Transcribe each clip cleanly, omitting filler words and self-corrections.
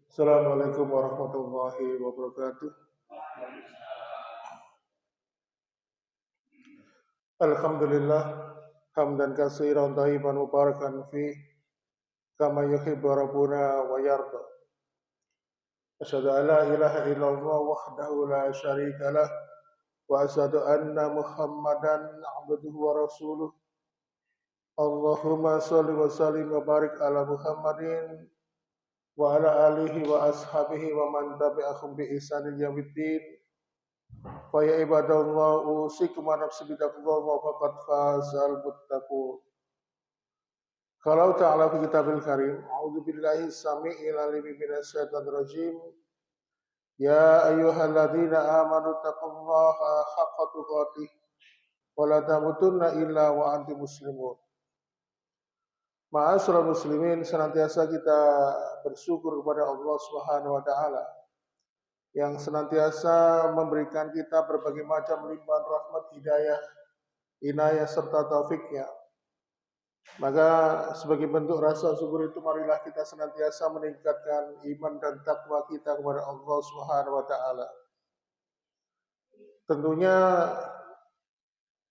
Assalamualaikum warahmatullahi wabarakatuh. Alhamdulillah hamdan katsiran thayyiban mubarakan fi kama yuhibbu rabbuna wa yarda. Asyhadu an la ilaha illallah wahdahu la syarika lah wa asyhadu anna Muhammadan abduhu wa rasuluh. Allahumma shalli wa sallim wa barik ala Muhammadin wa ala alihi wa ashabihi wa man tabi'ahum bi ihsanin yaumiddin. Fa ya ibadallah usikum wa nafsi bitaqwa wa faqad fazal muttaqun. Kalau ta'ala fi kitabil karim, a'udzu billahi samii'il 'alim minasy syaithanir rajim. Ya ayyuhalladzina amanu taqullaha haqqa tuqatih wa la tamutunna illa wa antum muslimun. Ma'asyiral muslimin, senantiasa kita bersyukur kepada Allah Subhanahu wa taala yang senantiasa memberikan kita berbagai macam limpahan rahmat, hidayah, inayah serta taufiknya. Maka sebagai bentuk rasa syukur itu marilah kita senantiasa meningkatkan iman dan takwa kita kepada Allah Subhanahu wa taala. Tentunya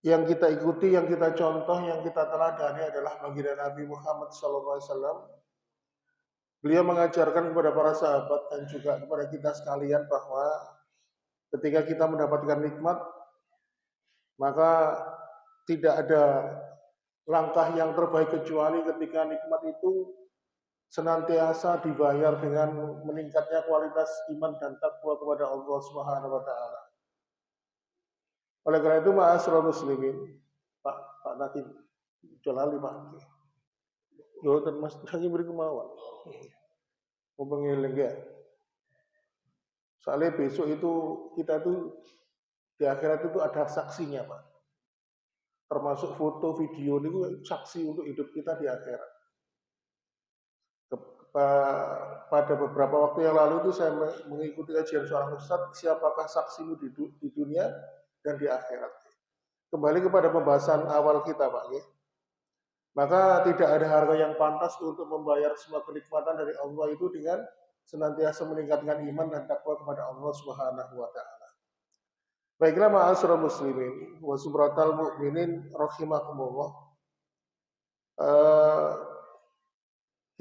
yang kita ikuti, yang kita contoh, yang kita teladani adalah baginda Nabi Muhammad SAW. Beliau mengajarkan kepada para sahabat dan juga kepada kita sekalian bahwa ketika kita mendapatkan nikmat, maka tidak ada langkah yang terbaik kecuali ketika nikmat itu senantiasa dibayar dengan meningkatnya kualitas iman dan takwa kepada Allah Subhanahu wa taala. Oleh karena itu, ma'asyiral muslimin, Pak Nakim Jalali Pak. Yo dan Mas Nakim beri kemauan. Mau pengeling ya. Soalnya besok itu kita tuh di akhirat itu ada saksinya, Pak. Termasuk foto, video itu saksi untuk hidup kita di akhirat. Pada beberapa waktu yang lalu itu saya mengikuti kajian seorang ustadz, siapakah saksimu di dunia dan di akhirat. Kembali kepada pembahasan awal kita, Pak. Maka tidak ada harga yang pantas untuk membayar semua kenikmatan dari Allah itu dengan senantiasa meningkatkan iman dan takwa kepada Allah Subhanahu wa taala. Baiklah ma'asyiral muslimin wa subratal mu'minin rahimakumullah.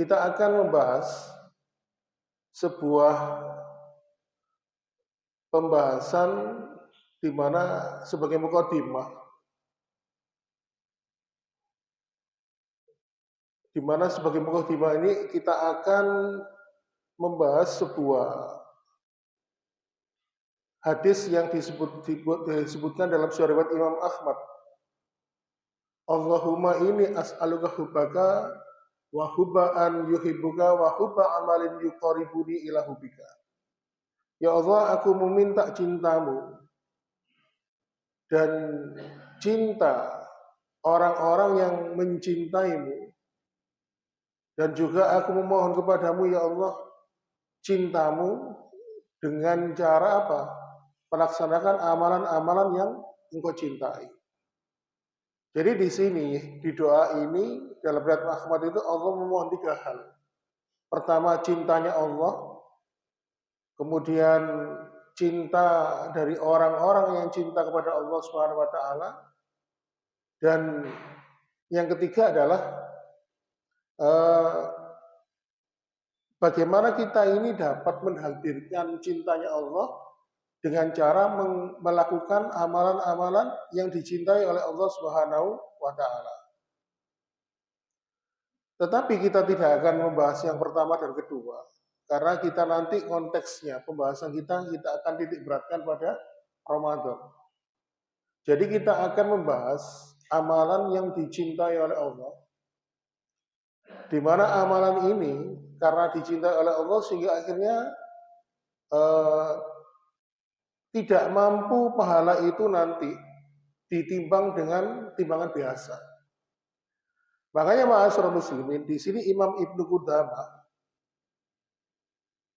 Kita akan membahas sebuah pembahasan di mana sebagai mukadimah, ini kita akan membahas sebuah hadis yang disebutkan dalam riwayat Imam Ahmad. Allahumma inni as'aluka hubbaka wa hubba an yuhibbuka wa hubba amalin yuqaribuni ila hubbika. Ya Allah, aku meminta cintamu dan cinta orang-orang yang mencintaimu, dan juga aku memohon kepadamu ya Allah cintamu dengan cara apa? Melaksanakan amalan-amalan yang engkau cintai. Jadi di sini, di doa ini, dalam riwayat Ahmad itu Allah memohon 3 hal. Pertama, cintanya Allah. Kemudian cinta dari orang-orang yang cinta kepada Allah Subhanahu wa taala. Dan yang ketiga adalah bagaimana kita ini dapat menghadirkan cintanya Allah dengan cara melakukan amalan-amalan yang dicintai oleh Allah Subhanahu wa taala. Tetapi kita tidak akan membahas yang pertama dan kedua, karena kita nanti konteksnya pembahasan kita akan titik beratkan pada Ramadan. Jadi kita akan membahas amalan yang dicintai oleh Allah, di mana amalan ini karena dicintai oleh Allah sehingga akhirnya tidak mampu pahala itu nanti ditimbang dengan timbangan biasa. Makanya ma'asyiral muslimin, di sini Imam Ibnu Qudamah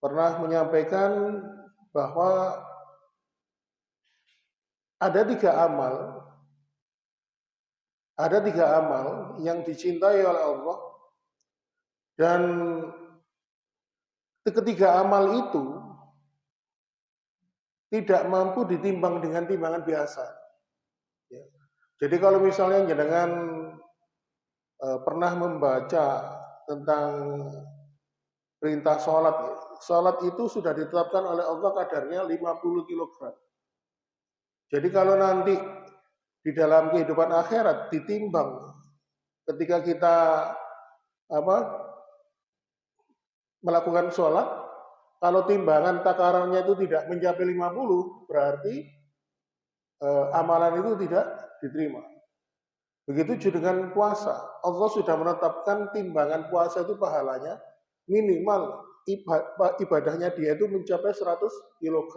pernah menyampaikan bahwa ada tiga amal yang dicintai oleh Allah, dan ketiga amal itu tidak mampu ditimbang dengan timbangan biasa. Ya. Jadi kalau misalnya jenengan pernah membaca tentang perintah sholat, ya. Sholat itu sudah ditetapkan oleh Allah kadarnya 50 kg. Jadi kalau nanti di dalam kehidupan akhirat ditimbang ketika kita melakukan sholat, kalau timbangan takarannya itu tidak mencapai 50, berarti amalan itu tidak diterima. Begitu juga dengan puasa. Allah sudah menetapkan timbangan puasa itu pahalanya minimal ibadahnya dia itu mencapai 100 kg.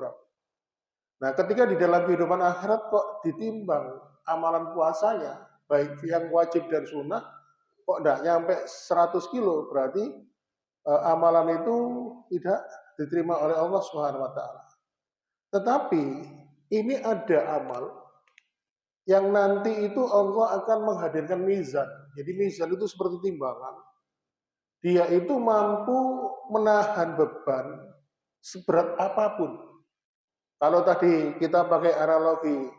Nah, ketika di dalam kehidupan akhirat kok ditimbang amalan puasanya, baik yang wajib dan sunnah, kok tidak nyampe 100 kilo, berarti amalan itu tidak diterima oleh Allah Subhanahu wa taala. Tetapi ini ada amal yang nanti itu Allah akan menghadirkan mizan. Jadi mizan itu seperti timbangan. Dia itu mampu menahan beban seberat apapun. Kalau tadi kita pakai analogi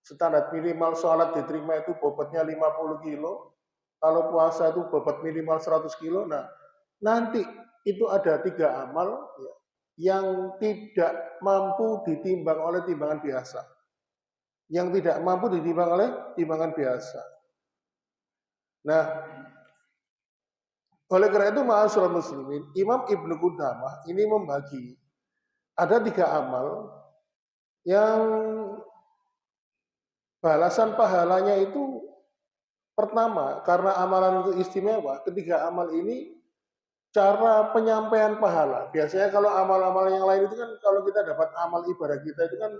standar minimal sholat diterima itu bobotnya 50 kilo, kalau puasa itu bobot minimal 100 kilo, nah nanti itu ada 3 amal ya, yang tidak mampu ditimbang oleh timbangan biasa. Yang tidak mampu ditimbang oleh timbangan biasa. Nah, oleh karena itu ma'asyiral muslimin, Imam Ibnu Qudamah ini membagi ada 3 amal yang balasan pahalanya itu pertama karena amalan itu istimewa, ketiga amal ini cara penyampaian pahala. Biasanya kalau amal-amal yang lain itu kan kalau kita dapat amal ibadah kita itu kan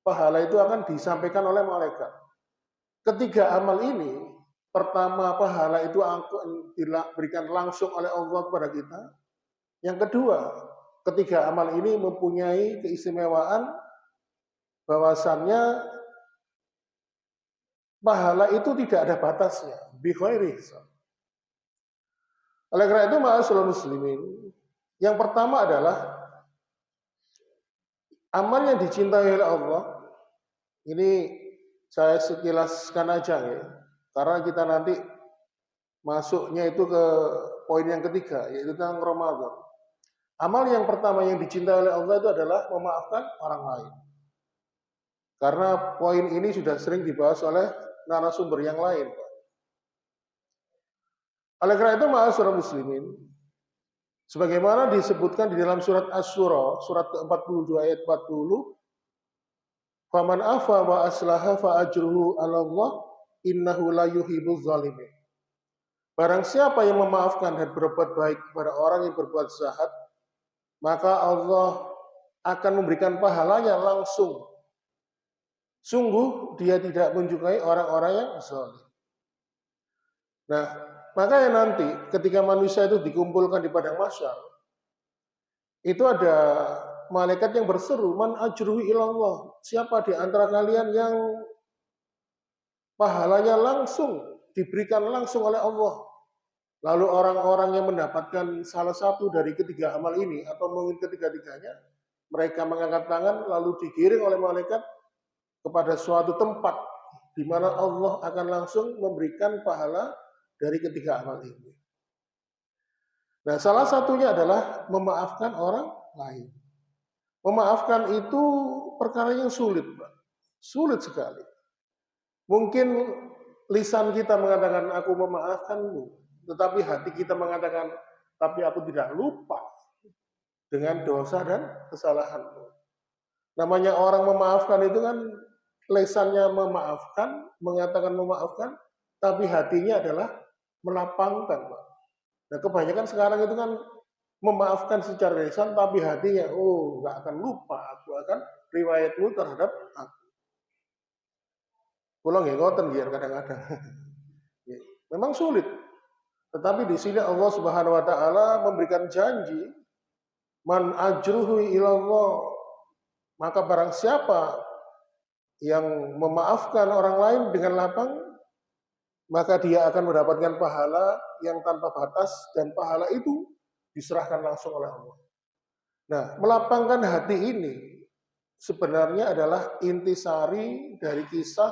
pahala itu akan disampaikan oleh malaikat. Ketiga amal ini, pertama pahala itu akan diberikan langsung oleh Allah kepada kita. Yang kedua, ketiga amal ini mempunyai keistimewaan bahwasannya pahala itu tidak ada batasnya, bi ghairi hisab. Oleh karena itu, ma'asyiral muslimin, yang pertama adalah amal yang dicintai oleh Allah. Ini saya sekilaskan aja ya, karena kita nanti masuknya itu ke poin yang ketiga, yaitu tentang Ramadan. Amal yang pertama yang dicintai oleh Allah itu adalah memaafkan orang lain. Karena poin ini sudah sering dibahas oleh narasumber yang lain. Oleh karena itu, ma'asyiral muslimin, sebagaimana disebutkan di dalam surat Asy-Syura, surat ke-42 ayat 40, "Faman afa wa aslaha fa ajruhu 'ala Allah, innahu la yuhibbuz zalimin." Barang siapa yang memaafkan dan berbuat baik kepada orang yang berbuat jahat, maka Allah akan memberikan pahalanya langsung. Sungguh dia tidak menyukai orang-orang yang zalim. Nah, makanya nanti ketika manusia itu dikumpulkan di padang mahsyar, itu ada malaikat yang berseru, "Man ajruhu ilallah." Siapa di antara kalian yang pahalanya langsung diberikan langsung oleh Allah? Lalu orang-orang yang mendapatkan salah satu dari ketiga amal ini atau mungkin ketiga-tiganya, mereka mengangkat tangan lalu digiring oleh malaikat kepada suatu tempat di mana Allah akan langsung memberikan pahala dari ketiga amal ini. Nah, salah satunya adalah memaafkan orang lain. Memaafkan itu perkara yang sulit, Pak. Sulit sekali. Mungkin lisan kita mengatakan aku memaafkanmu, tetapi hati kita mengatakan tapi aku tidak lupa dengan dosa dan kesalahanmu. Namanya orang memaafkan itu kan lesannya memaafkan, mengatakan memaafkan, tapi hatinya adalah melapangkan, Pak. Nah, kebanyakan sekarang itu kan memaafkan secara lisan, tapi hatinya, oh, nggak akan lupa, aku akan riwayatmu terhadap aku. Pulang ya ngoten biar kadang-kadang. Memang sulit. Tetapi di sini Allah Subhanahu wa taala memberikan janji, man ajruhu ilallah. Maka barang siapa yang memaafkan orang lain dengan lapang, maka dia akan mendapatkan pahala yang tanpa batas dan pahala itu diserahkan langsung oleh Allah. Nah, melapangkan hati ini sebenarnya adalah intisari dari kisah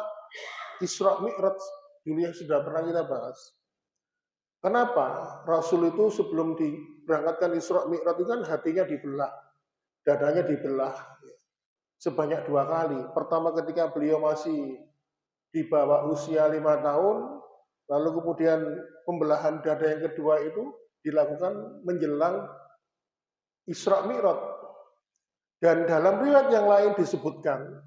Isra Mi'raj dulu yang sudah pernah kita bahas. Kenapa Rasul itu sebelum diberangkatkan Isra Mi'raj itu kan hatinya dibelah, dadanya dibelah sebanyak 2 kali. Pertama ketika beliau masih di bawah usia 5 tahun, lalu kemudian pembelahan dada yang kedua itu dilakukan menjelang Isra Mi'raj. Dan dalam riwayat yang lain disebutkan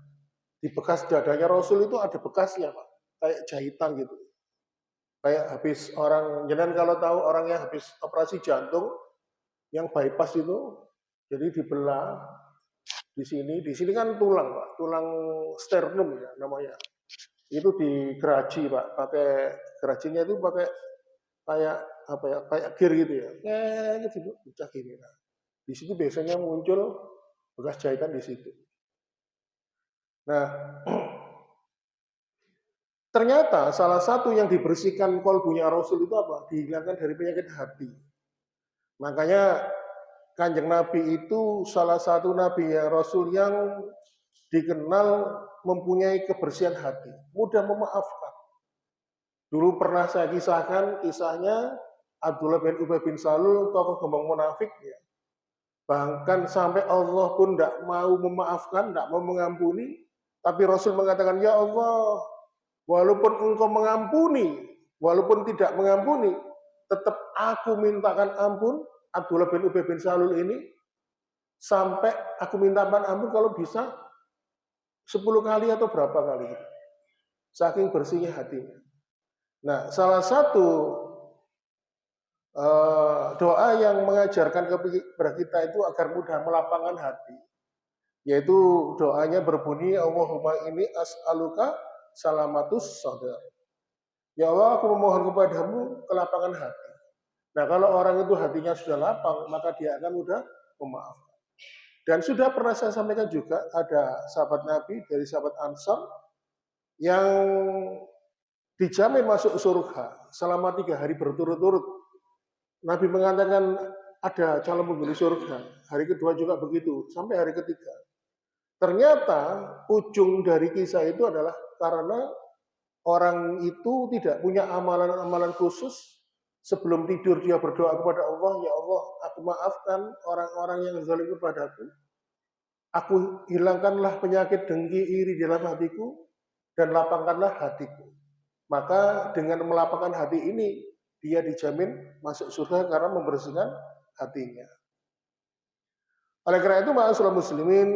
di bekas dadanya Rasul itu ada bekasnya, Pak, kayak jahitan gitu. Kayak habis orang, jenengan kalau tahu orang yang habis operasi jantung yang bypass itu, jadi dibelah di sini kan tulang, Pak, tulang sternum ya namanya. Itu digeraji, Pak, pakai gerajinya itu pakai kayak apa ya, kayak gear gitu ya. Gitu, pecah gini. Nah, di situ biasanya muncul bekas jahitan di situ. Nah, ternyata salah satu yang dibersihkan kolbunya Rasul itu apa? Dihilangkan dari penyakit hati. Makanya Kanjeng Nabi itu salah satu Nabi yang Rasul yang dikenal mempunyai kebersihan hati, mudah memaafkan. Dulu pernah saya kisahkan kisahnya Abdullah bin Ubay bin Salul, tokoh gembong munafik ya. Bahkan sampai Allah pun tidak mau memaafkan, tidak mau mengampuni, tapi Rasul mengatakan, ya Allah, walaupun engkau mengampuni, walaupun tidak mengampuni, tetap aku mintakan ampun Abdullah bin Ubay bin Salul ini, sampai aku mintakan ampun kalau bisa 10 kali atau berapa kali. Saking bersihnya hatinya. Nah, salah satu doa yang mengajarkan kepada kita itu agar mudah melapangkan hati, yaitu doanya berbunyi, Allahumma ini as'aluka salamatus sadar. Ya Allah, aku memohon kepadamu kelapangan hati. Nah, kalau orang itu hatinya sudah lapang, maka dia akan mudah memaafkan. Dan sudah pernah saya sampaikan juga, ada sahabat Nabi dari sahabat Ansar yang dijamin masuk surga selama 3 hari berturut-turut. Nabi mengatakan ada calon penghuni surga. Hari kedua juga begitu, sampai hari ketiga. Ternyata ujung dari kisah itu adalah karena orang itu tidak punya amalan-amalan khusus. Sebelum tidur dia berdoa kepada Allah, ya Allah, aku maafkan orang-orang yang zalim kepadaku. Aku hilangkanlah penyakit dengki iri di dalam hatiku dan lapangkanlah hatiku. Maka dengan melapangkan hati ini, dia dijamin masuk surga karena membersihkan hatinya. Oleh karena itu, ma'asyiral muslimin,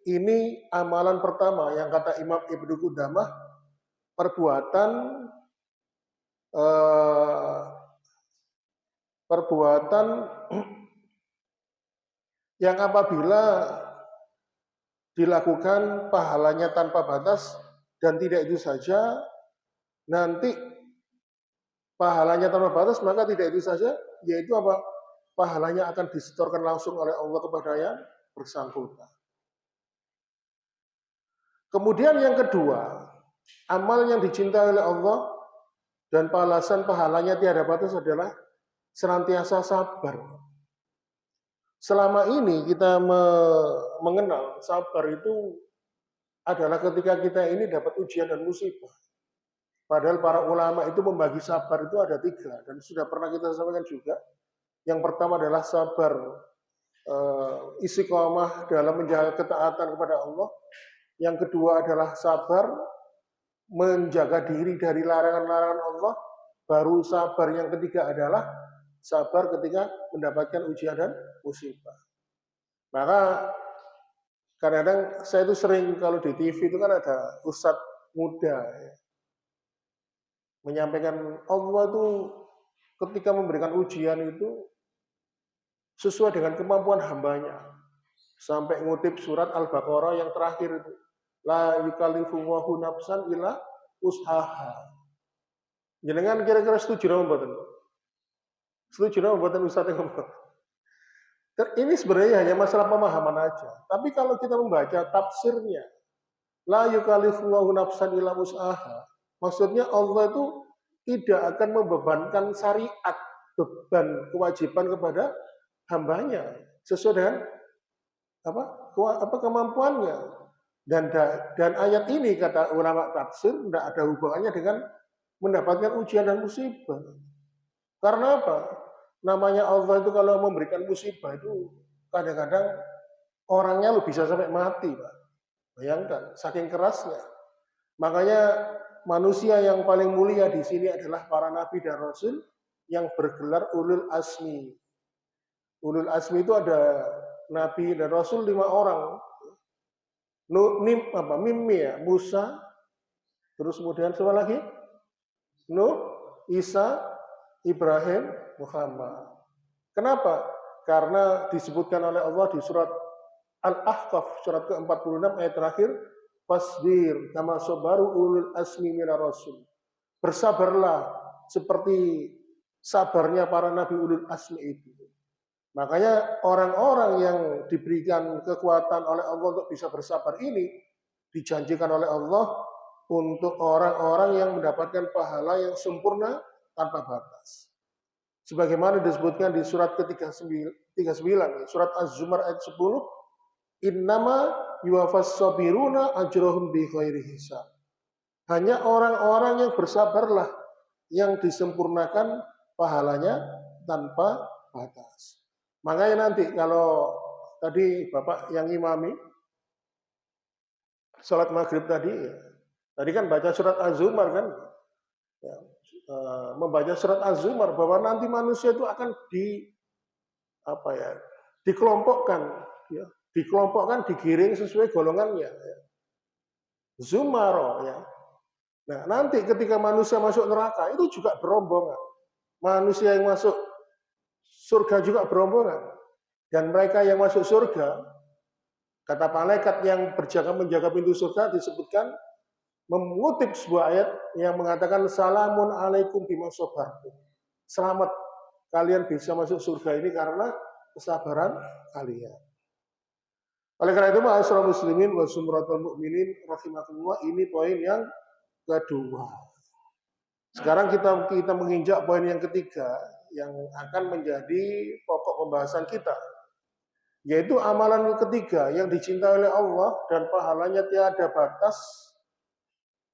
ini amalan pertama yang kata Imam Ibnu Qudamah, perbuatan yang apabila dilakukan pahalanya tanpa batas, dan tidak itu saja, nanti pahalanya tanpa batas, maka tidak itu saja, yaitu apa? Pahalanya akan disetorkan langsung oleh Allah kepada yang bersangkutan. Kemudian yang kedua, amal yang dicintai oleh Allah dan balasan pahalanya tiada batas adalah senantiasa sabar. Selama ini kita mengenal sabar itu adalah ketika kita ini dapat ujian dan musibah. Padahal para ulama itu membagi sabar itu ada 3, dan sudah pernah kita sampaikan juga. Yang pertama adalah sabar istiqomah dalam menjaga ketaatan kepada Allah. Yang kedua adalah sabar menjaga diri dari larangan-larangan Allah. Baru sabar yang ketiga adalah sabar ketika mendapatkan ujian dan musibah. Maka kadang-kadang saya itu sering kalau di TV itu kan ada ustadz muda ya, menyampaikan Allah itu ketika memberikan ujian itu sesuai dengan kemampuan hambanya. Sampai ngutip surat Al-Baqarah yang terakhir itu. La yukallifullahu nafsan illa usaha. Jenengan kira-kira setuju sama mboten? Setuju sama mboten Ustaz yang ngomong? Ini sebenarnya hanya masalah pemahaman aja. Tapi kalau kita membaca tafsirnya, la yukallifullahu nafsan illa usaha, maksudnya Allah itu tidak akan membebankan syariat, beban kewajiban kepada hambanya sesuai dengan kemampuannya. Dan ayat ini kata ulama tafsir tidak ada hubungannya dengan mendapatkan ujian dan musibah. Karena apa? Namanya Allah itu kalau memberikan musibah itu kadang-kadang orangnya lo bisa sampai mati, Pak. Bayangkan, saking kerasnya. Makanya manusia yang paling mulia di sini adalah para nabi dan rasul yang bergelar ulul asmi. Ulul asmi itu ada nabi dan rasul 5 orang. Mimmi ya, Musa, terus kemudian siapa lagi? Nuh, Isa, Ibrahim, Muhammad. Kenapa? Karena disebutkan oleh Allah di surat Al-Ahqaf, surat ke-46 ayat terakhir, fasbir kama sabaru ulul asmi minar rasul. Bersabarlah seperti sabarnya para nabi ulul asmi itu. Makanya orang-orang yang diberikan kekuatan oleh Allah untuk bisa bersabar ini dijanjikan oleh Allah untuk orang-orang yang mendapatkan pahala yang sempurna tanpa batas. Sebagaimana disebutkan di surat ke-39, surat Az-Zumar ayat 10, innama yuwafas sabiruna ajrohum bi ghairi hisab. Hanya orang-orang yang bersabarlah yang disempurnakan pahalanya tanpa batas. Makanya nanti kalau tadi Bapak yang imami salat maghrib tadi kan baca surat Az-Zumar kan, ya, membaca surat Az-Zumar bahwa nanti manusia itu akan dikelompokkan, digiring sesuai golongannya. Ya. Zumaro ya. Nah, nanti ketika manusia masuk neraka itu juga berombongan. Manusia yang masuk surga juga berombongan. Dan mereka yang masuk surga, kata malaikat yang menjaga pintu surga disebutkan mengutip sebuah ayat yang mengatakan salamun alaikum bima sabartum. Selamat kalian bisa masuk surga ini karena kesabaran kalian. Oleh karena itu, ma'asyiral muslimin wa sumratul mukminin rahimakumullah, ini poin yang kedua. Sekarang kita menginjak poin yang ketiga yang akan menjadi pokok pembahasan kita, yaitu amalan yang ketiga yang dicintai oleh Allah dan pahalanya tiada batas,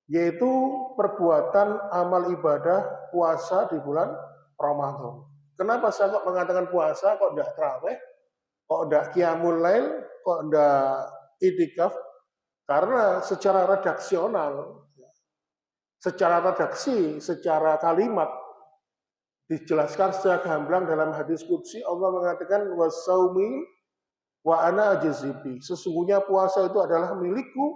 yaitu perbuatan amal ibadah puasa di bulan Ramadan. Kenapa saya kok mengatakan puasa, kok tidak tarawih, kok tidak qiyamul lail, kok tidak itikaf? Karena secara redaksional, secara redaksi, secara kalimat dijelaskan secara gamblang dalam hadis qudsi, Allah mengatakan wasaumi wa ana ajazibi. Sesungguhnya puasa itu adalah milikku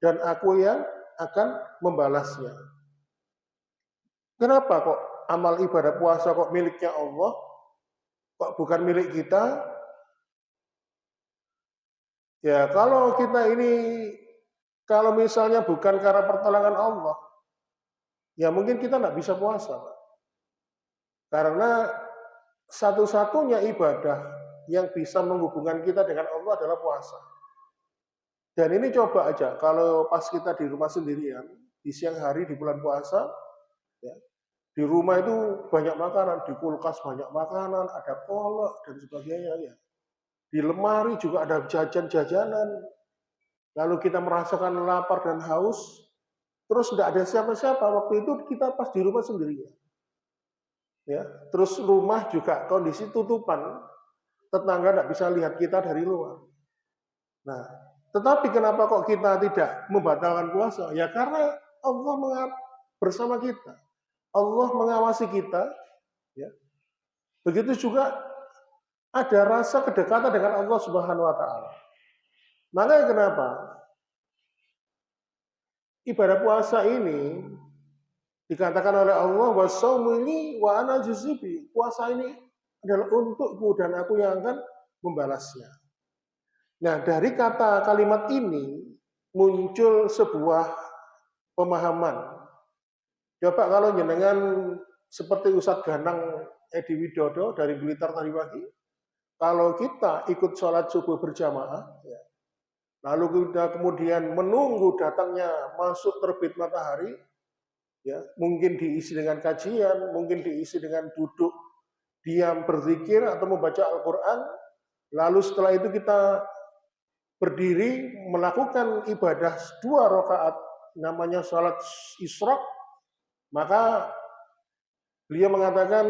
dan aku yang akan membalasnya. Kenapa kok amal ibadah puasa kok miliknya Allah, kok bukan milik kita? Ya, kalau kita ini, kalau misalnya bukan karena pertolongan Allah, ya mungkin kita tidak bisa puasa, Pak. Karena satu-satunya ibadah yang bisa menghubungkan kita dengan Allah adalah puasa. Dan ini coba aja, kalau pas kita di rumah sendirian, di siang hari di bulan puasa, ya, di rumah itu banyak makanan, di kulkas banyak makanan, ada kolak dan sebagainya. Ya. Di lemari juga ada jajan-jajanan. Lalu kita merasakan lapar dan haus, terus tidak ada siapa-siapa. Waktu itu kita pas di rumah sendirian. Ya, terus rumah juga kondisi tutupan, tetangga tidak bisa lihat kita dari luar. Nah, tetapi kenapa kok kita tidak membatalkan puasa? Ya karena Allah bersama kita, Allah mengawasi kita. Ya. Begitu juga ada rasa kedekatan dengan Allah Subhanahu Wa Taala. Makanya kenapa ibadah puasa ini dikatakan oleh Allah wasaumu ini wa ana juzibi. Puasa ini adalah untukku dan aku yang akan membalasnya. Nah, dari kalimat ini muncul sebuah pemahaman. Coba kalau jenengan seperti Ustadz Ganang Edi Widodo dari Blitar tadi pagi, kalau kita ikut sholat subuh berjamaah, ya, lalu kita kemudian menunggu datangnya masuk terbit matahari, ya, mungkin diisi dengan kajian, mungkin diisi dengan duduk diam berzikir atau membaca Al-Quran, lalu setelah itu kita berdiri melakukan ibadah 2 rakaat namanya salat isyraq, maka beliau mengatakan,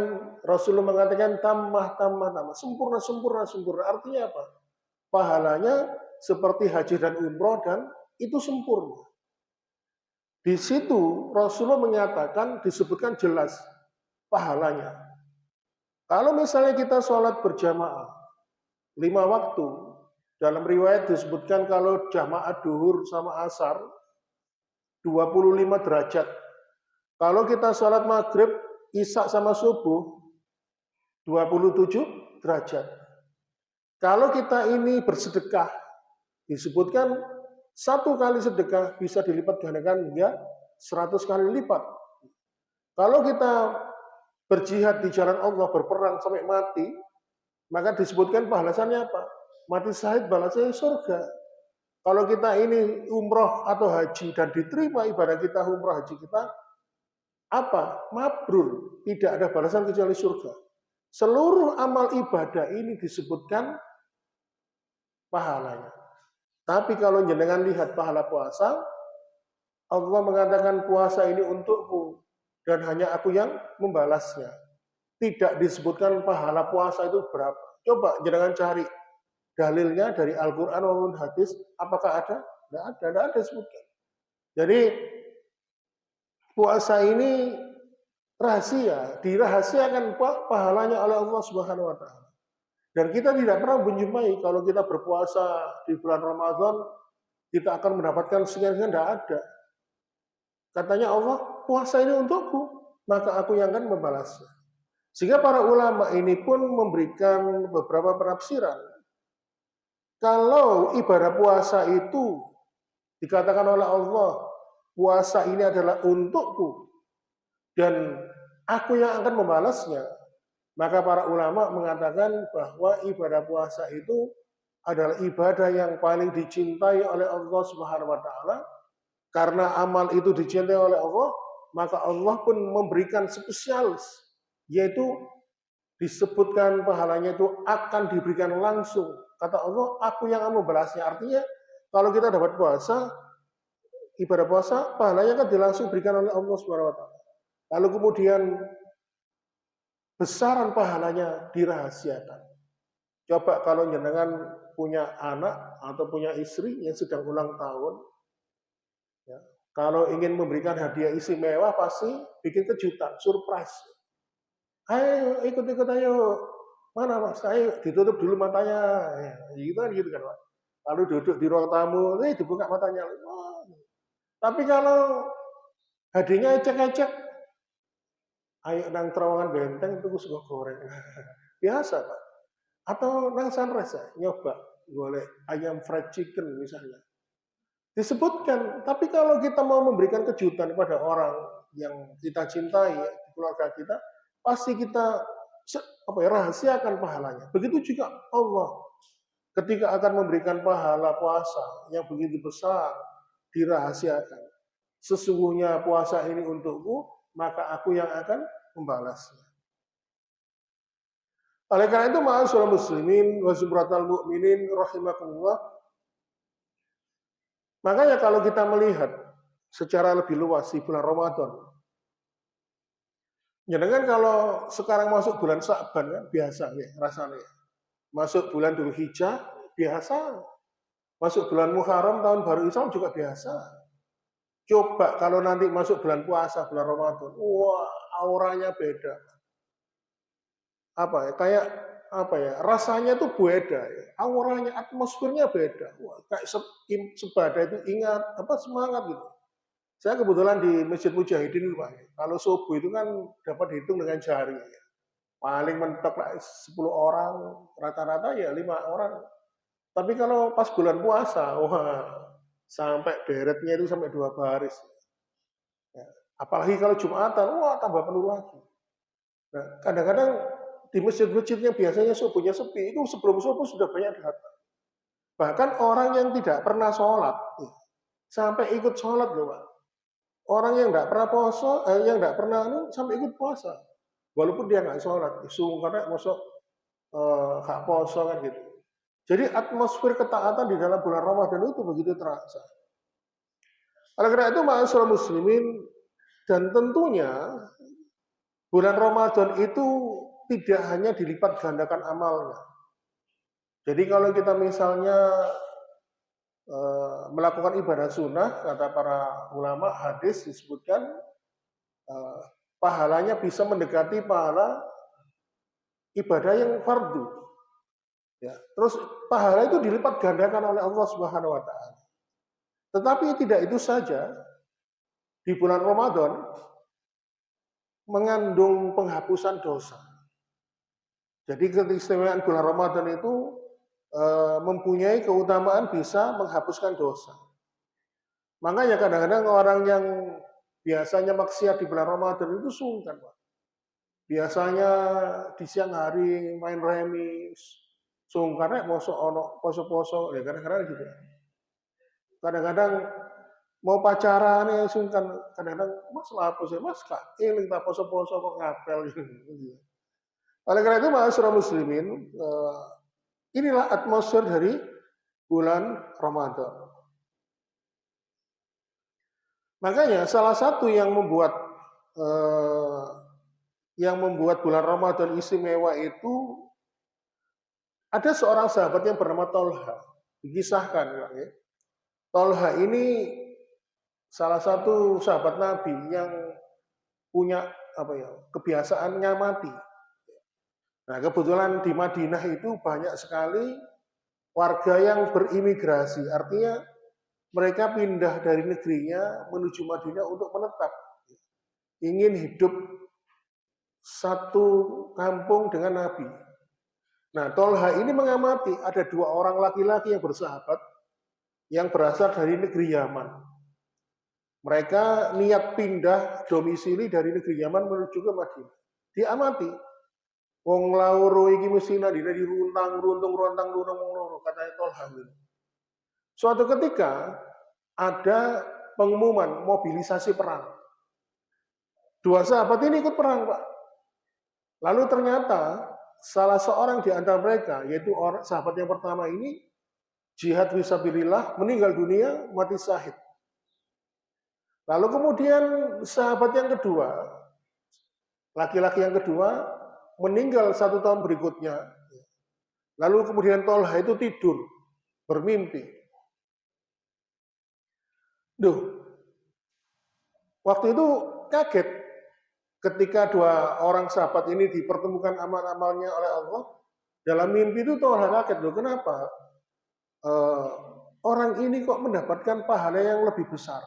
Rasulullah mengatakan tamah, sempurna, sempurna, sempurna. Artinya apa? Pahalanya seperti haji dan umroh dan itu sempurna. Di situ Rasulullah menyatakan, disebutkan jelas pahalanya. Kalau misalnya kita sholat berjamaah 5 waktu, dalam riwayat disebutkan kalau jamaah duhur sama asar 25 derajat. Kalau kita sholat maghrib, isya sama subuh 27 derajat. Kalau kita ini bersedekah, disebutkan 1 kali sedekah bisa dilipat gandakan hingga 100 kali lipat. Kalau kita berjihad di jalan Allah, berperang sampai mati, maka disebutkan balasannya apa? Mati syahid balasannya surga. Kalau kita ini umroh atau haji dan diterima ibadah kita umroh haji kita, apa? Mabrur, tidak ada balasan kecuali surga. Seluruh amal ibadah ini disebutkan pahalanya. Tapi kalau jenengan lihat pahala puasa, Allah mengatakan puasa ini untukku dan hanya aku yang membalasnya. Tidak disebutkan pahala puasa itu berapa. Coba jenengan cari dalilnya dari Al-Quran maupun hadis, apakah ada? Tidak ada disebutkan. Jadi puasa ini rahasia, dirahasiakan pahalanya oleh Allah Subhanahu wa taala. Dan kita tidak pernah menjumpai kalau kita berpuasa di bulan Ramadan kita akan mendapatkan sekian-sekian, tidak ada. Katanya Allah, puasa ini untukku, maka aku yang akan membalasnya. Sehingga para ulama ini pun memberikan beberapa penafsiran. Kalau ibadah puasa itu dikatakan oleh Allah, puasa ini adalah untukku dan aku yang akan membalasnya, maka para ulama mengatakan bahwa ibadah puasa itu adalah ibadah yang paling dicintai oleh Allah Subhanahu wa taala. Karena amal itu dicintai oleh Allah, maka Allah pun memberikan spesialis, yaitu disebutkan pahalanya itu akan diberikan langsung. Kata Allah, aku yang akan membalasnya. Artinya kalau kita dapat puasa, ibadah puasa, pahalanya kan langsung diberikan oleh Allah Subhanahu wa taala. Lalu kemudian besaran pahalanya dirahasiakan. Coba kalau jenengan punya anak atau punya istri yang sedang ulang tahun, ya, kalau ingin memberikan hadiah istimewa pasti bikin kejutan, surprise. Ayo ikut-ikut ayo. Mana mas? Ayo ditutup dulu matanya. Ya, gitu kan Pak. Lalu duduk di ruang tamu, dibuka matanya. Wah. Tapi kalau hadiahnya ecek-ecek, ayo nang terowongan benteng itu sego goreng. Biasa Pak. Atau nang sunrise nyoba boleh ayam fried chicken misalnya. Disebutkan, tapi kalau kita mau memberikan kejutan kepada orang yang kita cintai, keluarga kita, pasti kita rahasiakan pahalanya. Begitu juga Allah ketika akan memberikan pahala puasa yang begitu besar, dirahasiakan. Sesungguhnya puasa ini untukku, maka aku yang akan membalasnya. Oleh karena itu, ma'asyiral muslimin wa subratal mu'minin rahimakumullah. Makanya kalau kita melihat secara lebih luas di bulan Ramadan, ya dengan kalau sekarang masuk bulan Sa'ban kan biasa ya rasanya. Masuk bulan Dzulhijjah biasa. Masuk bulan Muharram tahun baru Islam juga biasa. Coba kalau nanti masuk bulan puasa, bulan Ramadan, wah auranya beda. Apa ya? Kayak apa ya? Rasanya tuh beda ya. Auranya, atmosfernya beda. Wah, kayak sebadah itu ingat apa semangat gitu. Saya kebetulan di Masjid Mujahidin Pak. Kalau subuh itu kan dapat dihitung dengan jari. Ya. Paling mentok lah 10 orang, rata-rata ya 5 orang. Tapi kalau pas bulan puasa, wah sampai deretnya itu sampai 2 baris. Ya. Apalagi kalau Jumatan, wah tambah penuh lagi. Nah, kadang-kadang di masjid-masjid yang biasanya subuhnya sepi, itu sebelum subuh sudah banyak datang. Bahkan orang yang tidak pernah sholat, sampai ikut sholat loh Pak. Orang yang tidak pernah puasa, yang tidak pernah sampai ikut puasa, walaupun dia nggak sholat, sungguh karena masuk nggak puasa kan gitu. Jadi atmosfer ketaatan di dalam bulan Ramadan itu begitu terasa. Oleh karena itu, ma'asyiral muslimin, dan tentunya bulan Ramadan itu tidak hanya dilipat gandakan amalnya. Jadi kalau kita misalnya melakukan ibadah sunnah, kata para ulama hadis disebutkan pahalanya bisa mendekati pahala ibadah yang fardu. Ya. Terus pahala itu dilipat gandakan oleh Allah Subhanahu wa taala. Tetapi tidak itu saja, di bulan Ramadan mengandung penghapusan dosa. Jadi keistimewaan bulan Ramadan itu mempunyai keutamaan bisa menghapuskan dosa. Makanya kadang-kadang orang yang biasanya maksiat di bulan Ramadan itu sungkan, Pak. Biasanya di siang hari main remis, sungkan mosok ono poso-poso, ya kadang-kadang gitu. Kadang-kadang mau pacaran ya sungkan, kadang-kadang mas apa sih mas kak ini tak poso-poso kok ngapel gitu. Oleh karena itu ma'asyiral muslimin, inilah atmosfer dari bulan Ramadan. Makanya salah satu yang membuat bulan Ramadan istimewa itu ada seorang sahabat yang bernama Tolha. Dikisahkan, ya. Tolha ini salah satu sahabat Nabi yang punya kebiasaan ngamati. Nah, kebetulan di Madinah itu banyak sekali warga yang berimigrasi, artinya mereka pindah dari negerinya menuju Madinah untuk menetap. Ingin hidup satu kampung dengan Nabi. Nah, Tolha ini mengamati ada dua orang laki-laki yang bersahabat yang berasal dari negeri Yaman. Mereka niat pindah domisili dari negeri Yaman menuju ke Madinah. Diamati. Wong lauro iki mesti nadine diruntang runtung rontang lurung loro katanya Tolha. Suatu ketika ada pengumuman mobilisasi perang. Dua sahabat ini ikut perang, Pak. Lalu ternyata salah seorang di antara mereka, yaitu sahabat yang pertama ini, jihad fisabilillah, meninggal dunia, mati syahid. Lalu kemudian sahabat yang kedua, laki-laki yang kedua, meninggal 1 tahun berikutnya. Lalu kemudian Tolha itu tidur, bermimpi. Waktu itu kaget ketika dua orang sahabat ini dipertemukan amal-amalnya oleh Allah. Dalam mimpi itu Tolha kaget, kenapa? Orang ini kok mendapatkan pahala yang lebih besar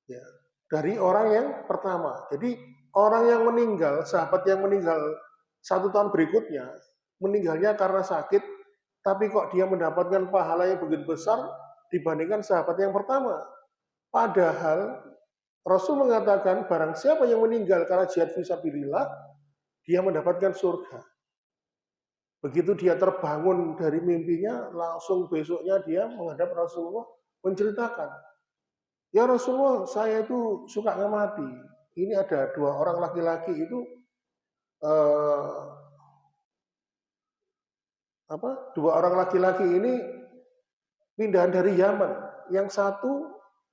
ya, dari orang yang pertama. Jadi orang yang meninggal, sahabat yang meninggal 1 tahun berikutnya, meninggalnya karena sakit, tapi kok dia mendapatkan pahala yang begitu besar dibandingkan sahabat yang pertama. Padahal Rasul mengatakan barang siapa yang meninggal karena jihad fisabilillah, dia mendapatkan surga. Begitu dia terbangun dari mimpinya, langsung besoknya dia menghadap Rasulullah menceritakan, ya Rasulullah, saya itu suka ngamati. Ini ada dua orang laki-laki itu dua orang laki-laki ini pindahan dari Yaman.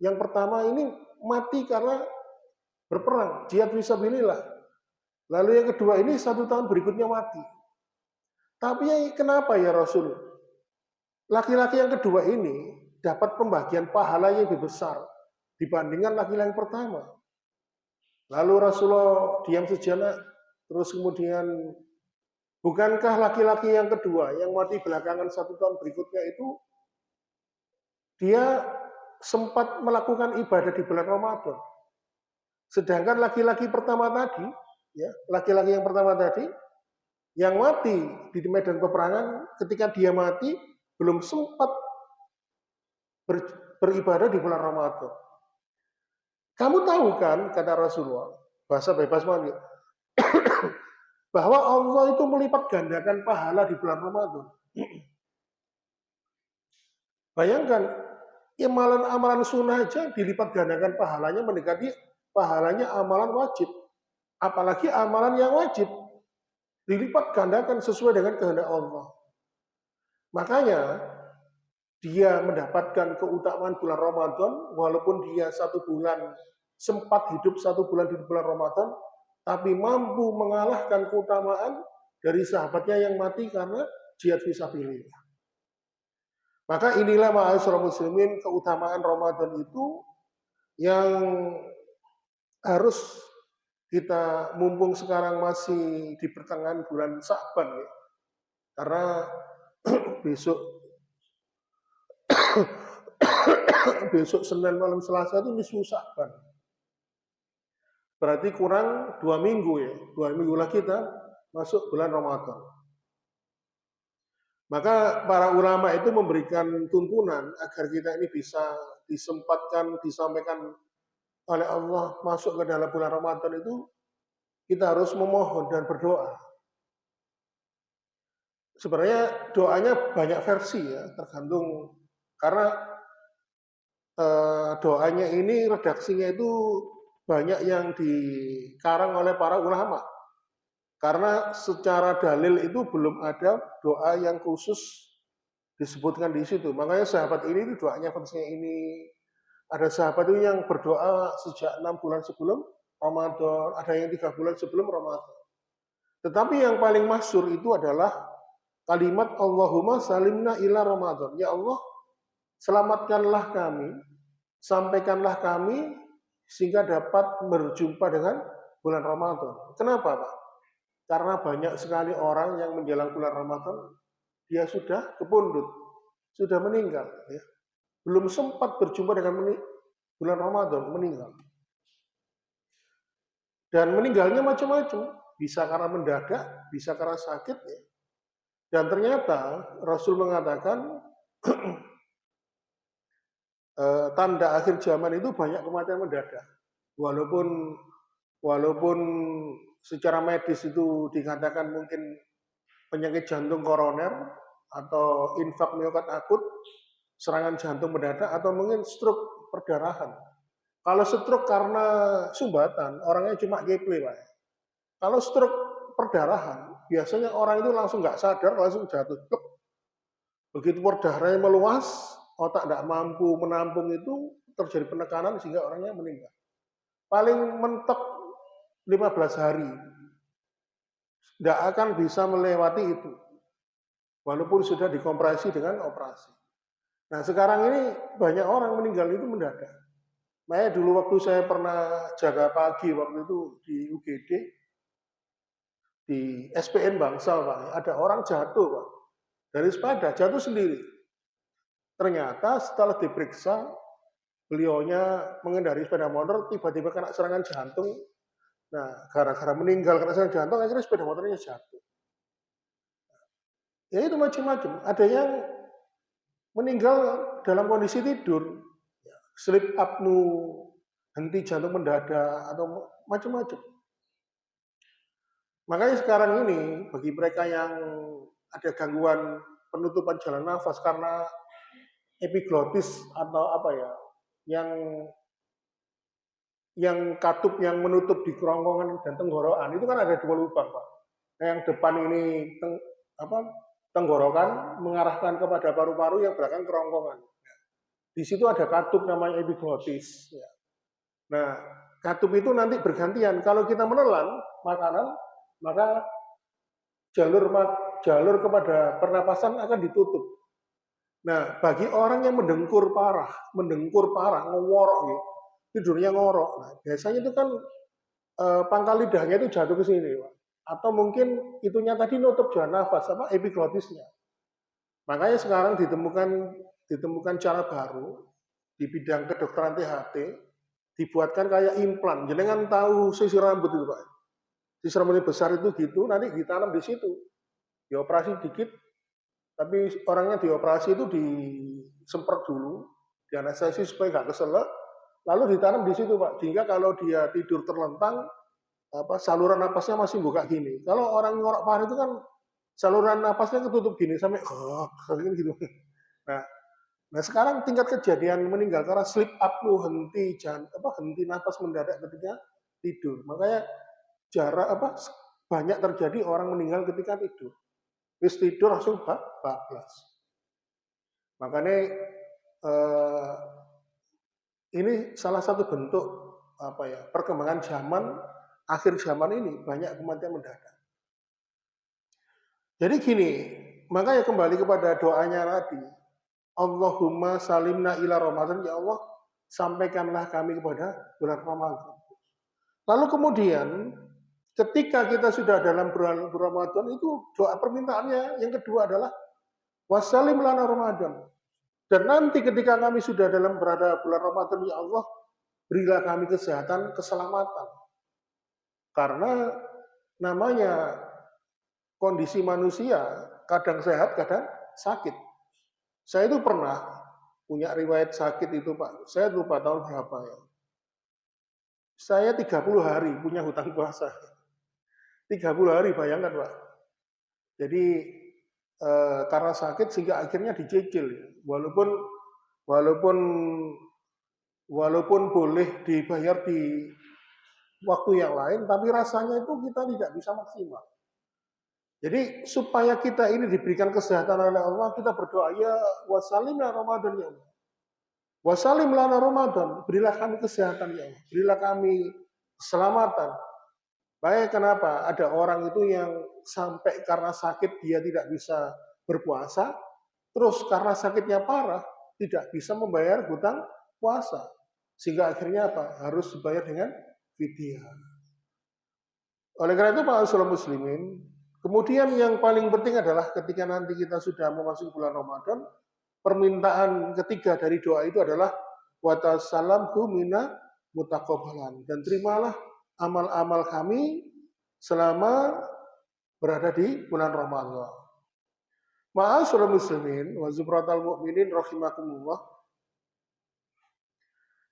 Yang pertama ini mati karena berperang, jihad fisabilillah. Lalu yang kedua ini 1 tahun berikutnya mati. Tapi kenapa ya Rasul? Laki-laki yang kedua ini dapat pembagian pahala yang lebih besar dibandingkan laki-laki yang pertama. Lalu Rasulullah diam sejenak, terus kemudian, bukankah laki-laki yang kedua yang mati belakangan 1 tahun berikutnya itu dia sempat melakukan ibadah di bulan Ramadan. Sedangkan laki-laki pertama tadi, ya, laki-laki yang pertama tadi yang mati di medan peperangan, ketika dia mati belum sempat beribadah di bulan Ramadan. Kamu tahu kan, kata Rasulullah, bahasa bebas banget, bahwa Allah itu melipat gandakan pahala di bulan Ramadan. Bayangkan, amalan sunnah aja dilipat gandakan pahalanya mendekati pahalanya amalan wajib. Apalagi amalan yang wajib dilipat gandakan sesuai dengan kehendak Allah. Makanya dia mendapatkan keutamaan bulan Ramadan, walaupun dia 1 bulan sempat hidup 1 bulan di bulan Ramadan, tapi mampu mengalahkan keutamaan dari sahabatnya yang mati karena jihad fisabilillah. Maka inilah ma'asyiral muslimin keutamaan Ramadan itu yang harus kita mumpung sekarang masih di pertengahan bulan Sa'ban ya. Karena besok besok Senin malam Selasa itu nisfu Sa'ban. Berarti kurang 2 minggu ya. 2 minggu lagi kita masuk bulan Ramadan. Maka para ulama itu memberikan tuntunan agar kita ini bisa disempatkan, disampaikan oleh Allah masuk ke dalam bulan Ramadan itu, kita harus memohon dan berdoa. Sebenarnya doanya banyak versi ya, tergantung karena doanya ini redaksinya itu banyak yang dikarang oleh para ulama. Karena secara dalil itu belum ada doa yang khusus disebutkan di situ. Makanya sahabat ini doanya versinya ini. Ada sahabat itu yang berdoa sejak 6 bulan sebelum Ramadan, ada yang 3 bulan sebelum Ramadan. Tetapi yang paling masyhur itu adalah kalimat Allahumma salimna ila Ramadan. Ya Allah, selamatkanlah kami, sampaikanlah kami sehingga dapat berjumpa dengan bulan Ramadan. Kenapa, Pak? Karena banyak sekali orang yang menjelang bulan Ramadan, dia sudah kepundut, sudah meninggal. Ya. Belum sempat berjumpa dengan bulan Ramadan, meninggal. Dan meninggalnya macam-macam. Bisa karena mendadak, bisa karena sakit. Ya. Dan ternyata Rasul mengatakan, tanda akhir zaman itu banyak kematian mendadak. Walaupun secara medis itu dikatakan mungkin penyakit jantung koroner atau infak miokard akut, serangan jantung mendadak atau mungkin stroke perdarahan. Kalau stroke karena sumbatan, orangnya cuma keple, Pak. Kalau stroke perdarahan, biasanya orang itu langsung nggak sadar, langsung jatuh. Begitu perdarahannya meluas, otak tidak mampu menampung itu, terjadi penekanan sehingga orangnya meninggal. Paling mentok 15 hari. Tidak akan bisa melewati itu. Walaupun sudah dikompresi dengan operasi. Nah sekarang ini banyak orang meninggal itu mendadak. Makanya dulu waktu saya pernah jaga pagi waktu itu di UGD, di SPN Bangsal Pak, ada orang jatuh Pak. Dari sepeda, jatuh sendiri. Ternyata setelah diperiksa, beliaunya mengendarai sepeda motor, tiba-tiba kena serangan jantung. Nah, gara-gara meninggal karena serangan jantung, akhirnya sepeda motornya jatuh. Ya itu macam-macam. Ada yang meninggal dalam kondisi tidur, sleep apnea, henti jantung mendadak, atau macam-macam. Makanya sekarang ini, bagi mereka yang ada gangguan penutupan jalan nafas karena epiglotis atau apa ya, yang katup yang menutup di kerongkongan dan tenggorokan itu kan ada 2 lubang Pak. Yang depan ini tenggorokan mengarahkan kepada paru-paru, yang belakang kerongkongan. Di situ ada katup namanya epiglotis. Nah, katup itu nanti bergantian. Kalau kita menelan makanan, maka jalur kepada pernapasan akan ditutup. Nah, bagi orang yang mendengkur parah, ngorok gitu, tidurnya ngorok. Nah, biasanya itu kan pangkal lidahnya itu jatuh ke sini, Pak. Atau mungkin itunya tadi nutup jalan nafas, epiglotisnya. Makanya sekarang ditemukan cara baru di bidang kedokteran THT, dibuatkan kayak implan. Jenengan tahu sisir rambut itu, Pak. Sisir rambut besar itu gitu, nanti ditanam di situ. Dioperasi dikit, tapi orangnya dioperasi itu disemprot dulu, dianestesi supaya nggak keselak, lalu ditanam di situ Pak. Sehingga kalau dia tidur terlentang, saluran napasnya masih buka gini. Kalau orang ngorok parah itu kan saluran napasnya ketutup gini sampai gitu. Nah sekarang tingkat kejadian meninggal karena sleep apnea, henti napas mendadak ketika tidur. Makanya banyak terjadi orang meninggal ketika tidur. Terus tidur langsung bablas. Makanya eh, ini salah satu bentuk perkembangan zaman akhir zaman ini, banyak kematian mendadak. Jadi gini, makanya kembali kepada doanya Nabi, Allahumma salimna ila Ramadan, ya Allah sampaikanlah kami kepada bulan Ramadan. Lalu kemudian ketika kita sudah dalam bulan Ramadan itu doa permintaannya yang kedua adalah wassalim lana Ramadan. Dan nanti ketika kami sudah dalam berada bulan Ramadan, ya Allah berilah kami kesehatan, keselamatan. Karena namanya kondisi manusia kadang sehat, kadang sakit. Saya itu pernah punya riwayat sakit itu Pak. Saya lupa tahun berapa ya. Saya 30 hari punya hutang puasa. 30 hari bayangkan Pak. Jadi karena sakit sehingga akhirnya dicicil. Walaupun boleh dibayar di waktu yang lain, tapi rasanya itu kita tidak bisa maksimal. Jadi supaya kita ini diberikan kesehatan oleh Allah, kita berdoa ya wasalim lana Ramadan ya Allah. Wasalim lana Ramadan, berilah kami kesehatan ya Allah, berilah kami keselamatan. Baik, kenapa? Ada orang itu yang sampai karena sakit dia tidak bisa berpuasa, terus karena sakitnya parah tidak bisa membayar hutang puasa. Sehingga akhirnya apa? Harus dibayar dengan fidyah. Oleh karena itu Pak Saudara muslimin, kemudian yang paling penting adalah ketika nanti kita sudah memasuki bulan Ramadan, permintaan ketiga dari doa itu adalah wa tasallamhu minna mutaqabbalan, dan terimalah amal-amal kami selama berada di bulan Ramadan. Ma'asyiral muslimin wa zumratal mu'minin rahimakumullah.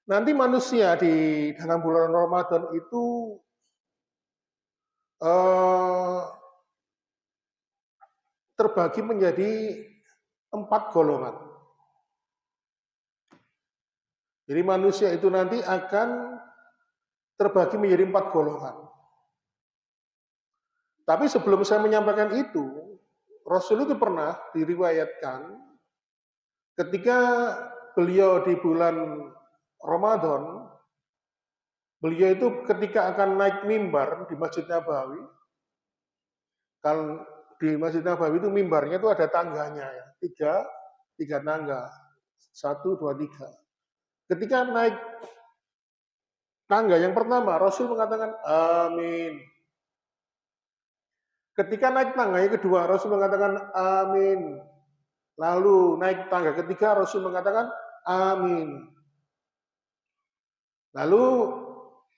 Nanti manusia di dalam bulan Ramadan itu terbagi menjadi 4 golongan. Jadi manusia itu nanti akan terbagi menjadi 4 golongan. Tapi sebelum saya menyampaikan itu, Rasul itu pernah diriwayatkan ketika beliau di bulan Ramadan, beliau itu ketika akan naik mimbar di Masjid Nabawi, kan di Masjid Nabawi itu mimbarnya itu ada tangganya ya, tiga tangga, 1, 2, 3. Ketika naik tangga yang pertama, Rasul mengatakan amin. Ketika naik tangga yang kedua, Rasul mengatakan amin. Lalu naik tangga ketiga, Rasul mengatakan amin. Lalu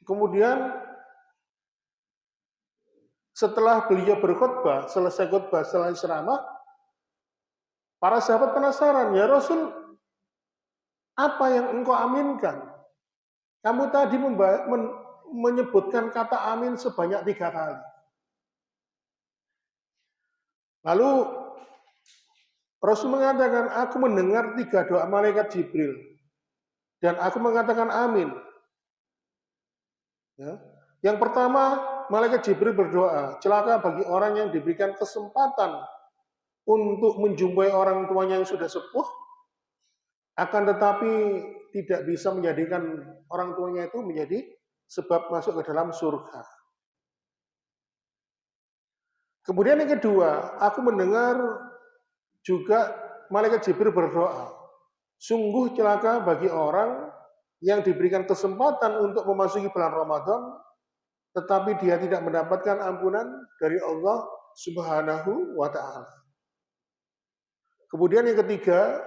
kemudian setelah beliau berkhutbah, selesai khutbah, selesai ceramah, para sahabat penasaran, ya Rasul, apa yang engkau aminkan? Kamu tadi menyebutkan kata amin sebanyak 3 kali. Lalu Rasul mengatakan, aku mendengar 3 doa malaikat Jibril. Dan aku mengatakan amin. Ya. Yang pertama, malaikat Jibril berdoa, celaka bagi orang yang diberikan kesempatan untuk menjumpai orang tuanya yang sudah sepuh, akan tetapi tidak bisa menjadikan orang tuanya itu menjadi sebab masuk ke dalam surga. Kemudian yang kedua, aku mendengar juga malaikat Jibril berdoa, sungguh celaka bagi orang yang diberikan kesempatan untuk memasuki bulan Ramadan, tetapi dia tidak mendapatkan ampunan dari Allah Subhanahu wa Ta'ala. Kemudian yang ketiga,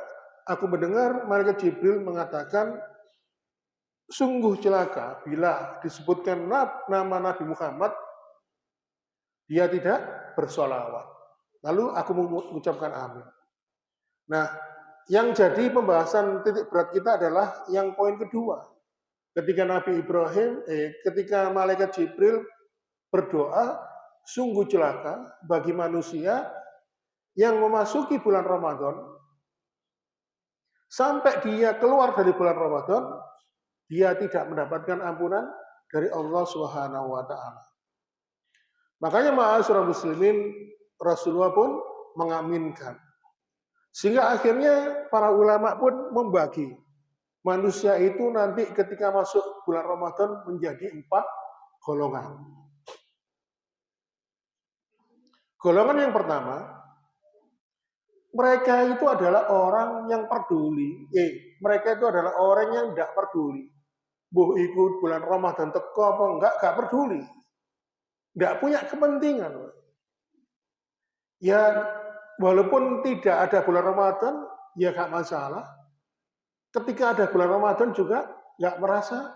aku mendengar malaikat Jibril mengatakan, sungguh celaka bila disebutkan nama Nabi Muhammad, dia tidak bersolawat. Lalu aku mengucapkan amin. Nah, yang jadi pembahasan titik berat kita adalah yang poin kedua. Ketika malaikat Jibril berdoa, sungguh celaka bagi manusia yang memasuki bulan Ramadan, sampai dia keluar dari bulan Ramadan, dia tidak mendapatkan ampunan dari Allah Subhanahu wa Ta'ala. Makanya ma'asyiral muslimin, Rasulullah pun mengaminkan. Sehingga akhirnya para ulama pun membagi manusia itu nanti ketika masuk bulan Ramadan menjadi 4 golongan. Golongan yang pertama, mereka itu adalah orang yang peduli. Mereka itu adalah orang yang tidak peduli. Buh ikut bulan Ramadan teko apa enggak peduli. Tidak punya kepentingan. Ya, walaupun tidak ada bulan Ramadan, ya enggak masalah. Ketika ada bulan Ramadan juga enggak merasa.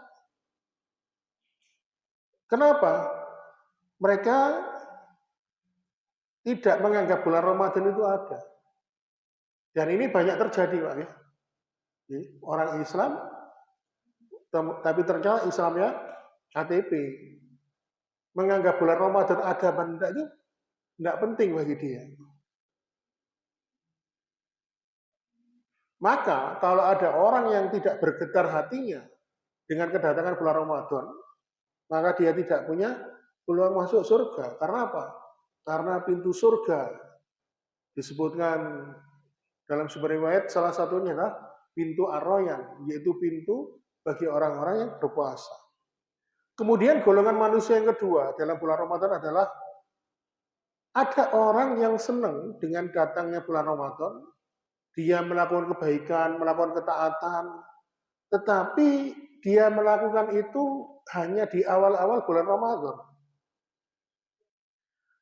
Kenapa? Mereka tidak menganggap bulan Ramadan itu ada. Dan ini banyak terjadi, Pak ya. Orang Islam, tapi ternyata Islamnya KTP. Menganggap bulan Ramadan ada apa enggak itu enggak penting bagi dia. Maka kalau ada orang yang tidak bergetar hatinya dengan kedatangan bulan Ramadan, maka dia tidak punya peluang masuk surga. Karena apa? Karena pintu surga disebutkan dalam sumber riwayat salah satunya adalah pintu Ar-Rayyan, yaitu pintu bagi orang-orang yang berpuasa. Kemudian golongan manusia yang kedua dalam bulan Ramadan adalah ada orang yang senang dengan datangnya bulan Ramadan, dia melakukan kebaikan, melakukan ketaatan, tetapi dia melakukan itu hanya di awal-awal bulan Ramadan.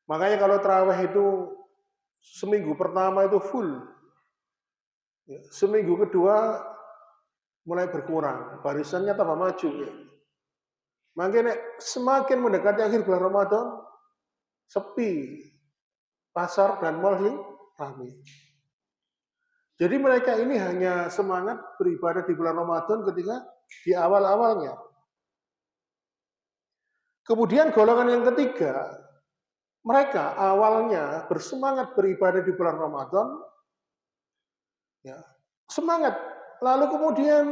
Makanya kalau terawih itu seminggu pertama itu full, seminggu kedua mulai berkurang, barisannya tambah maju. Makanya semakin mendekati akhir bulan Ramadan, sepi pasar dan mal yang ramai. Jadi mereka ini hanya semangat beribadah di bulan Ramadan ketika di awal-awalnya. Kemudian golongan yang ketiga, mereka awalnya bersemangat beribadah di bulan Ramadan, ya, semangat. Lalu kemudian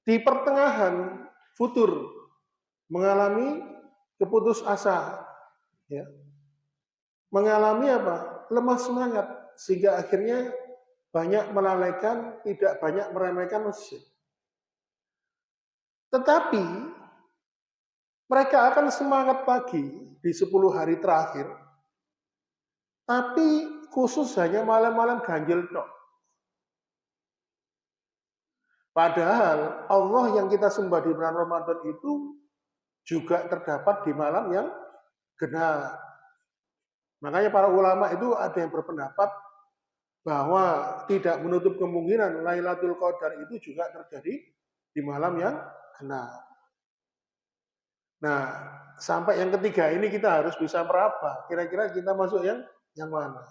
di pertengahan futur mengalami keputus asa, ya, mengalami apa? Lemah semangat, sehingga akhirnya banyak melalaikan, tidak banyak meremehkan masjid. Tetapi mereka akan semangat pagi di 10 hari terakhir, tapi khusus hanya malam-malam ganjil tok. Padahal Allah yang kita sembah di bulan Ramadan itu juga terdapat di malam yang genap. Makanya para ulama itu ada yang berpendapat bahwa tidak menutup kemungkinan Lailatul Qadar itu juga terjadi di malam yang genap. Nah, sampai yang ketiga ini kita harus bisa meraba. Kira-kira kita masuk yang mana?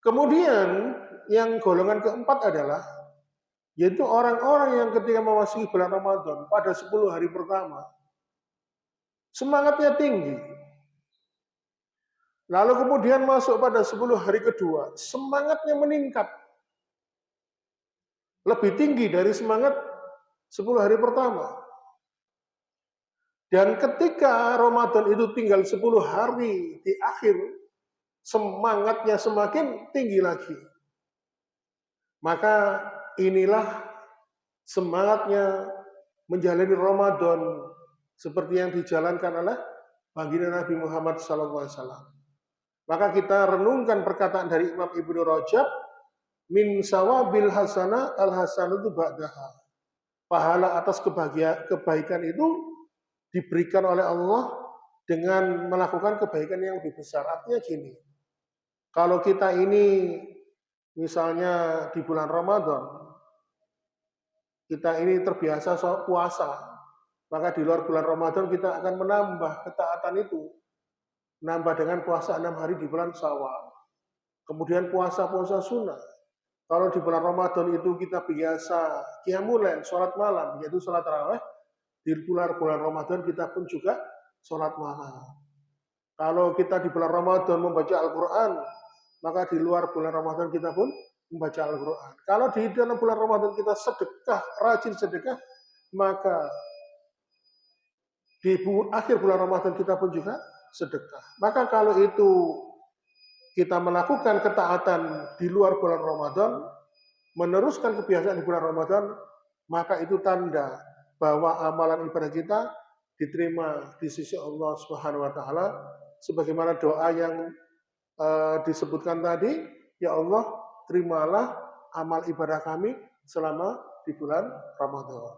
Kemudian yang golongan keempat adalah yaitu orang-orang yang ketika memasuki bulan Ramadan pada 10 hari pertama semangatnya tinggi. Lalu kemudian masuk pada 10 hari kedua, semangatnya meningkat. Lebih tinggi dari semangat 10 hari pertama. Dan ketika Ramadan itu tinggal 10 hari di akhir, semangatnya semakin tinggi lagi. Maka inilah semangatnya menjalani Ramadan seperti yang dijalankan oleh baginda Nabi Muhammad SAW. Maka kita renungkan perkataan dari Imam Ibnu Rajab, min sawabil hasanah al hasanatu ba'daha. Pahala atas kebaikan itu diberikan oleh Allah dengan melakukan kebaikan yang lebih besar. Artinya gini, kalau kita ini misalnya di bulan Ramadan, kita ini terbiasa puasa, maka di luar bulan Ramadan kita akan menambah ketaatan itu. Nambah dengan puasa 6 hari di bulan Syawal. Kemudian puasa-puasa sunnah. Kalau di bulan Ramadan itu kita biasa qiyamul lail, sholat malam, yaitu sholat tarawih, di bulan Ramadan kita pun juga sholat malam. Kalau kita di bulan Ramadan membaca Al-Quran, maka di luar bulan Ramadan kita pun membaca Al-Quran. Kalau di dalam bulan Ramadan kita sedekah, rajin sedekah, maka di akhir bulan Ramadan kita pun juga sedekah. Maka kalau itu kita melakukan ketaatan di luar bulan Ramadan, meneruskan kebiasaan di bulan Ramadan, maka itu tanda bahwa amalan ibadah kita diterima di sisi Allah Subhanahu wa taala sebagaimana doa yang disebutkan tadi, ya Allah, terimalah amal ibadah kami selama di bulan Ramadan.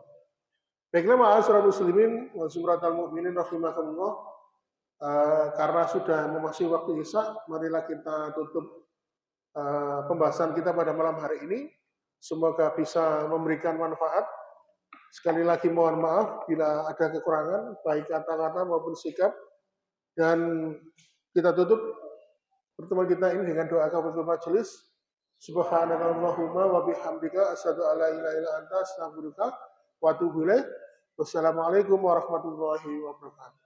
Baiklah ma'asyiral muslimin wa zumratal mukminin rahimakumullah, karena sudah memasuki waktu Isya, marilah kita tutup pembahasan kita pada malam hari ini. Semoga bisa memberikan manfaat. Sekali lagi mohon maaf bila ada kekurangan, baik kata-kata maupun sikap. Dan kita tutup pertemuan kita ini dengan doa kafaratul majelis. Subhanallahumma wa bihamdika asyhadu an la ilaha illa anta astaghfiruka wa atubu ilaik. Wassalamualaikum warahmatullahi wabarakatuh.